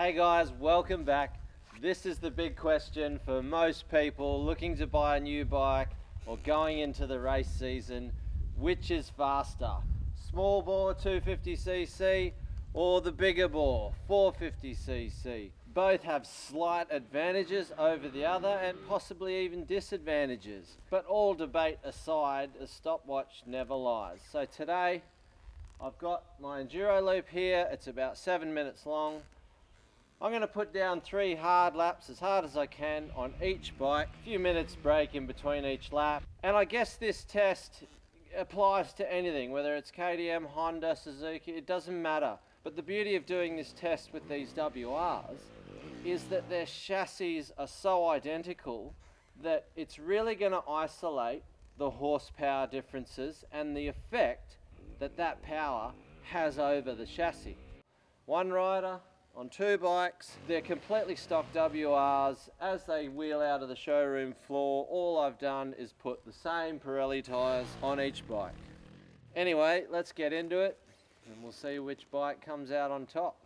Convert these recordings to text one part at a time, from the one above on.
Hey guys, welcome back. This is the big question for most people looking to buy a new bike or going into the race season. Which is faster? Small bore 250cc or the bigger bore 450cc? Both have slight advantages over the other and possibly even disadvantages. But all debate aside, a stopwatch never lies. So today I've got my enduro loop here. It's about 7 minutes long. I'm going to put down 3 hard laps, as hard as I can, on each bike. A few minutes break in between each lap. And I guess this test applies to anything, whether it's KTM, Honda, Suzuki, it doesn't matter. But the beauty of doing this test with these WRs is that their chassis are so identical that it's really going to isolate the horsepower differences and the effect that that power has over the chassis. One rider on 2 bikes, they're completely stock WRs. As they wheel out of the showroom floor, all I've done is put the same Pirelli tyres on each bike. Anyway, let's get into it and we'll see which bike comes out on top.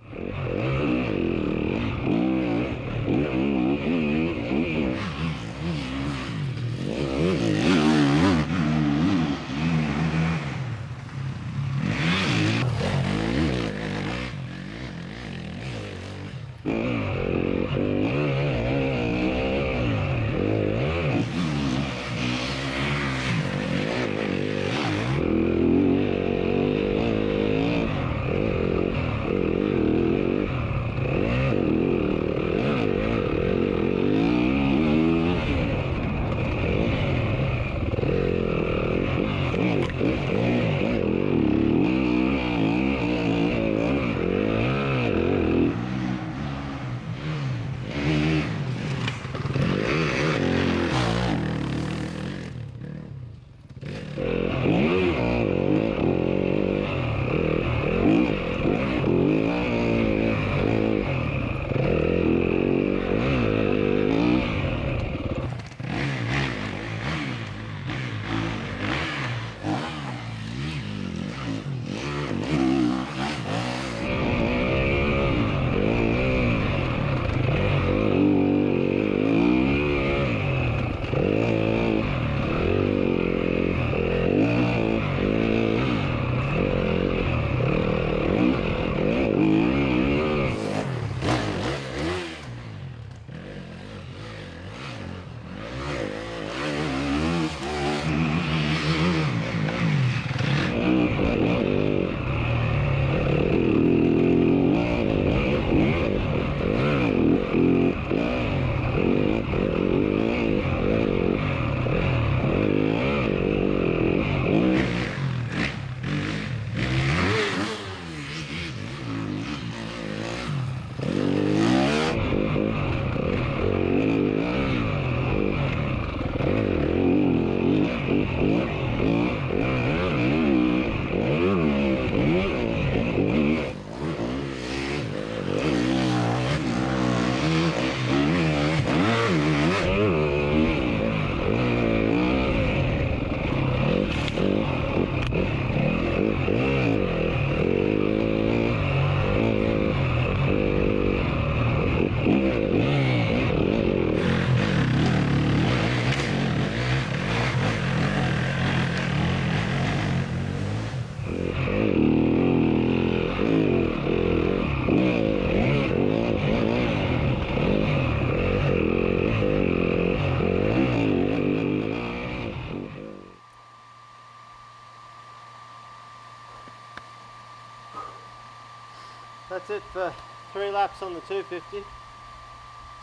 That's it for 3 laps on the 250.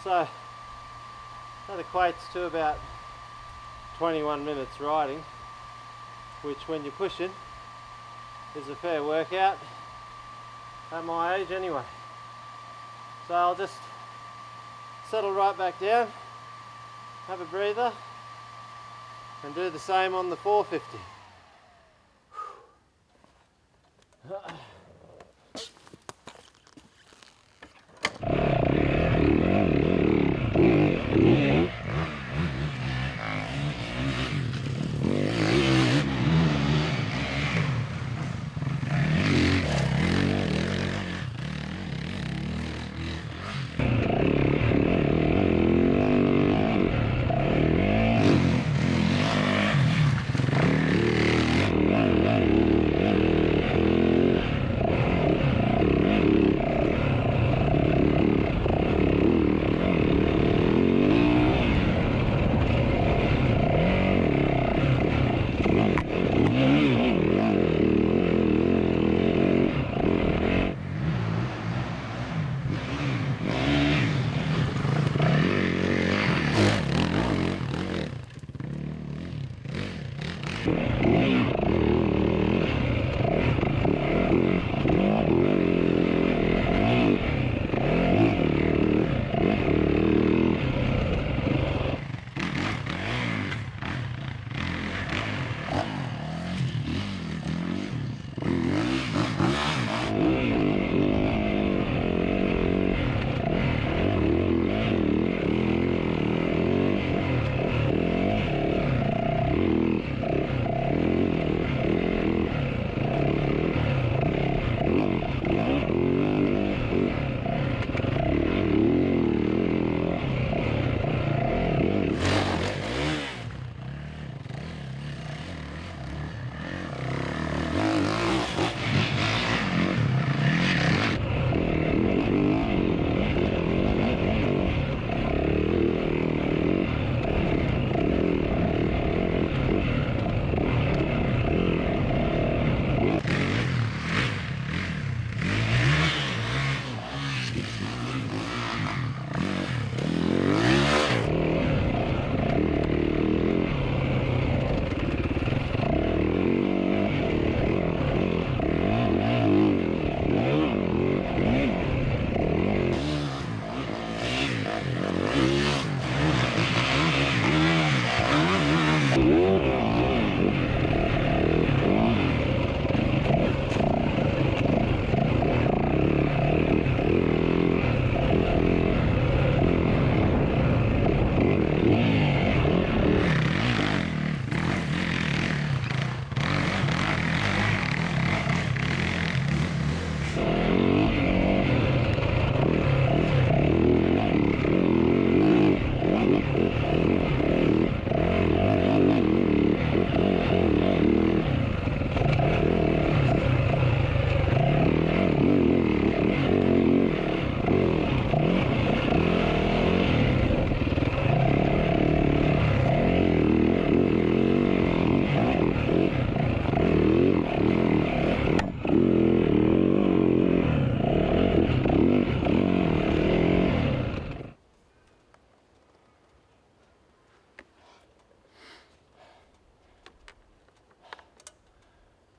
So that equates to about 21 minutes riding, which when you're pushing is a fair workout at my age anyway. So I'll just settle right back down, have a breather and do the same on the 450.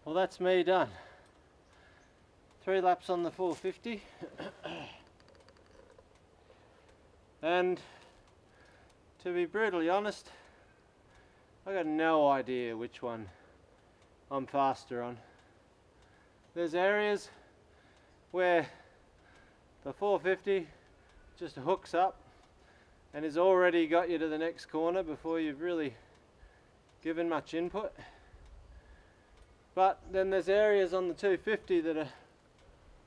Well, that's me done. 3 laps on the 450. And to be brutally honest, I got no idea which one I'm faster on. There's areas where the 450 just hooks up and has already got you to the next corner before you've really given much input. But then there's areas on the 250 that are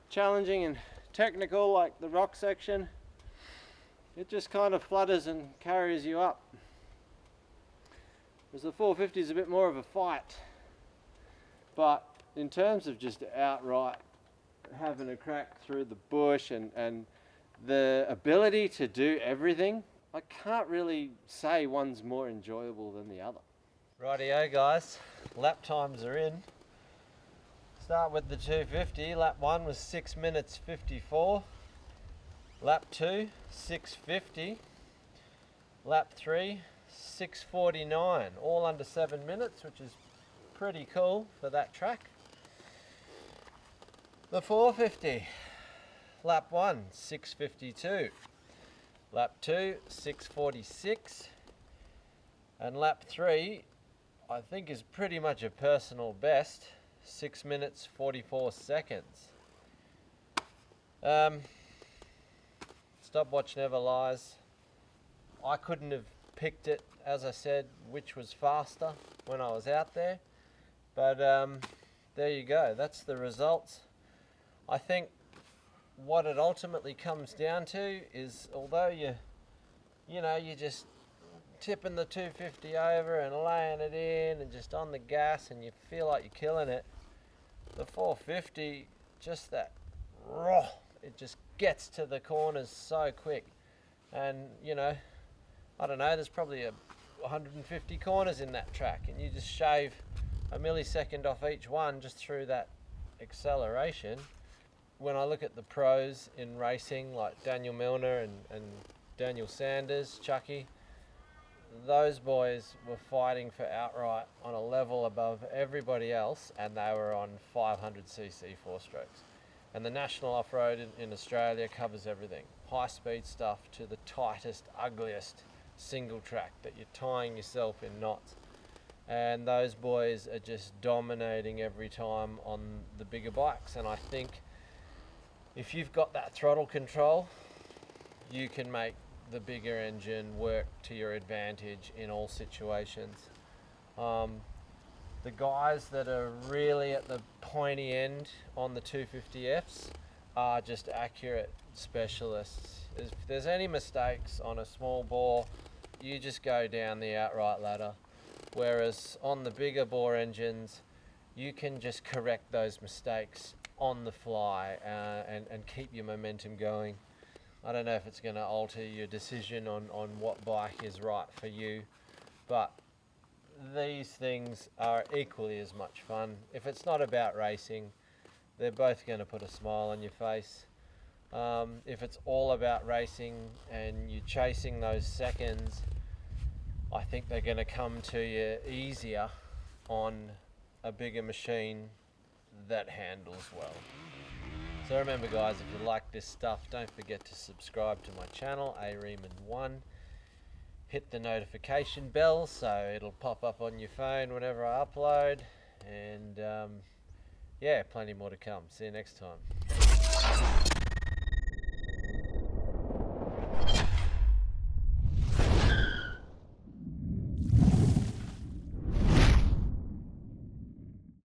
challenging and technical, like the rock section. It just kind of flutters and carries you up. Whereas the 450 is a bit more of a fight. But in terms of just outright having a crack through the bush and the ability to do everything, I can't really say one's more enjoyable than the other. Rightio guys, lap times are in. Start with the 250. Lap 1 was 6 minutes 54. Lap 2, 6:50. Lap 3, 6:49. All under 7 minutes, which is pretty cool for that track. The 450. Lap 1, 6:52. Lap 2, 6:46. And lap 3, I think is pretty much a personal best. 6 minutes 44 seconds. Stopwatch never lies. I couldn't have picked it, as I said, which was faster when I was out there. But there you go, that's the results. I think what it ultimately comes down to is, although you're just tipping the 250 over and laying it in and just on the gas and you feel like you're killing it, the 450, just that raw, it just gets to the corners so quick. And I don't know, there's probably 150 corners in that track, and you just shave a millisecond off each one just through that acceleration. When I look at the pros in racing like Daniel Milner and Daniel Sanders, Chucky, those boys were fighting for outright on a level above everybody else, and they were on 500cc 4-strokes. And the National Off-Road in Australia covers everything. High-speed stuff to the tightest, ugliest single track that you're tying yourself in knots. And those boys are just dominating every time on the bigger bikes. And I think if you've got that throttle control, you can make the bigger engine work to your advantage in all situations. The guys that are really at the pointy end on the 250Fs are just accurate specialists. If there's any mistakes on a small bore, you just go down the outright ladder. Whereas on the bigger bore engines, you can just correct those mistakes on the fly and keep your momentum going. I don't know if it's going to alter your decision on what bike is right for you, but these things are equally as much fun. If it's not about racing, they're both going to put a smile on your face. If it's all about racing and you're chasing those seconds, I think they're going to come to you easier on a bigger machine that handles well. So remember guys, if you like this stuff, don't forget to subscribe to my channel, Riemann1. Hit the notification bell so it'll pop up on your phone whenever I upload. And yeah, plenty more to come. See you next time.